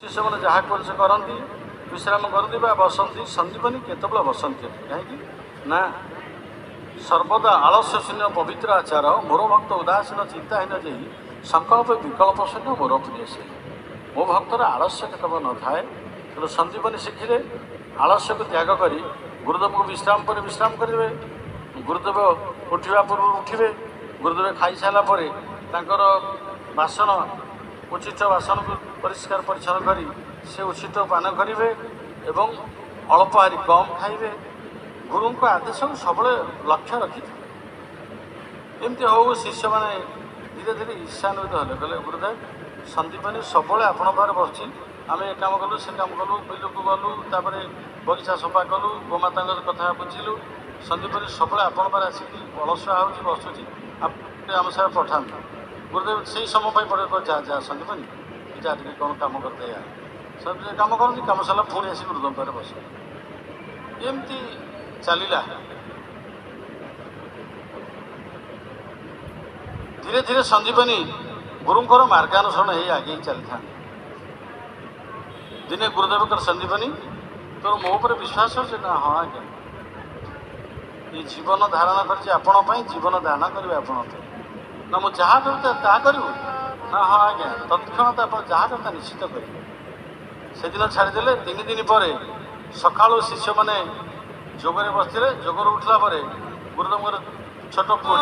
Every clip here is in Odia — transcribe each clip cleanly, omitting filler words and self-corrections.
ସେମାନେ ଯାହା କରୁଛେ କରନ୍ତି, ବିଶ୍ରାମ କରନ୍ତି ବା ବସନ୍ତି, ସନ୍ଦୀପନୀ କେତେବେଳେ ବସନ୍ତି କାହିଁକି ନା ସର୍ବଦା ଆଳସ୍ୟ ଶୂନ୍ୟ ପବିତ୍ର ଆଚାର ମୋର ଭକ୍ତ ଉଦାସୀନ ଚିନ୍ତାହୀନ ଯେଇ ସଂକଳ୍ପ ବିକଳ୍ପ ଶୂନ୍ୟ ମୋର ପ୍ରିୟ ସେ। ମୋ ଭକ୍ତର ଆଳସ୍ୟ କେତେବେଳେ ନଥାଏ। ତେଣୁ ସନ୍ଦୀପନୀ ଶିଖିଲେ ଆଳସ୍ୟକୁ ତ୍ୟାଗ କରି ଗୁରୁଦେବଙ୍କୁ ବିଶ୍ରାମ ପରେ ବିଶ୍ରାମ କରିବେ। ଗୁରୁଦେବ ଉଠିବା ପୂର୍ବରୁ ଉଠିବେ। ଗୁରୁଦେବ ଖାଇସାରିଲା ପରେ ତାଙ୍କର ବାସନ ଉଚ୍ଚିଷ୍ଟ ବାସନକୁ ପରିଷ୍କାର ପରିଚ୍ଛନ୍ନ କରି ସେ ଉଚ୍ଚିଷ୍ଟ ପାନ କରିବେ ଏବଂ ଅଳ୍ପ ହାରି କମ୍ ଖାଇବେ। ଗୁରୁଙ୍କ ଆଦେଶକୁ ସବୁବେଳେ ଲକ୍ଷ୍ୟ ରଖିଥିବେ। ଏମିତି ହଉ ଶିଷ୍ୟମାନେ ଧୀରେ ଧୀରେ ଈର୍ଷାନ୍ୱିତ ହେଲେ, କହିଲେ ଗୁରୁଦେବ ସନ୍ଦୀପନୀ ସବୁବେଳେ ଆପଣଙ୍କ ପାଖରେ ବସୁଛି, ଆମେ ଏ କାମ କଲୁ ସେ କାମ କଲୁ, ବିଲକୁ ଗଲୁ, ତାପରେ ବଗିଚା ସଫା କଲୁ, ଗୋମାତାଙ୍କ କଥା ବୁଝିଲୁ, ସନ୍ଦୀପନୀ ସବୁବେଳେ ଆପଣଙ୍କ ପାଖରେ ଆସିକି ଅଳସୁଆ ହେଉଛି ବସୁଛି, ଆମ ସାଙ୍ଗେ ପଠାନ୍ତୁ। ଗୁରୁଦେବ ସେଇ ସମୟ ପାଇଁ ପଡ଼େ ଯା ଯା ସନ୍ଦୀପନୀ ଯା ଟିକେ କ'ଣ କାମ କରିଦେ। ସବୁ କାମ କରନ୍ତି, କାମ ସରିଲା ପୁଣି ଆସି ଗୁରୁଦେବ ପାଖରେ ବସେ। ଏମିତି ଚାଲିଲା। ଧୀରେ ଧୀରେ ସନ୍ଦୀପନୀ ଗୁରୁଙ୍କର ମାର୍ଗାନୁସରଣ ହେଇ ଆଗେଇ ଚାଲିଥାନ୍ତି। ଦିନେ ଗୁରୁଦେବଙ୍କର ସନ୍ଦୀପନୀ ତୋର ମୋ ଉପରେ ବିଶ୍ୱାସ ଅଛି ନା? ହଁ ଆଜ୍ଞା, ଏ ଜୀବନ ଧାରଣ କରିଛି ଆପଣ ପାଇଁ, ଜୀବନ ଦାନ କରିବେ ଆପଣ ପାଇଁ। ନା ମୁଁ ଯାହା କରୁଛି ତାହା କରିବୁ ନା? ହଁ ଆଜ୍ଞା, ତତ୍କ୍ଷଣାତ୍ ଆପଣ ଯାହା କଥା ନିଶ୍ଚିତ କରିବେ। ସେଦିନ ଛାଡ଼ିଦେଲେ। 3 ଦିନ ପରେ ସକାଳୁ ଶିଷ୍ୟମାନେ ଯୋଗରେ ବସିଥିଲେ। ଯୋଗରୁ ଉଠିଲା ପରେ ଗୁରୁଦେବଙ୍କର ଛୋଟ ପୁଅ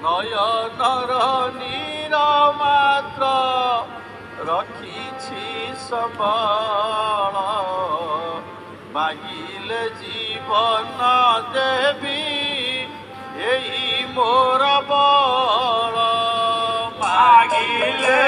ନୟନର ନୀର ମାତ୍ର ରଖିଛି ସବଳ, ମାଗିଲେ ଜୀବନ ଦେବି ଏଇ ମୋର ବଳ, ମାଗିଲେ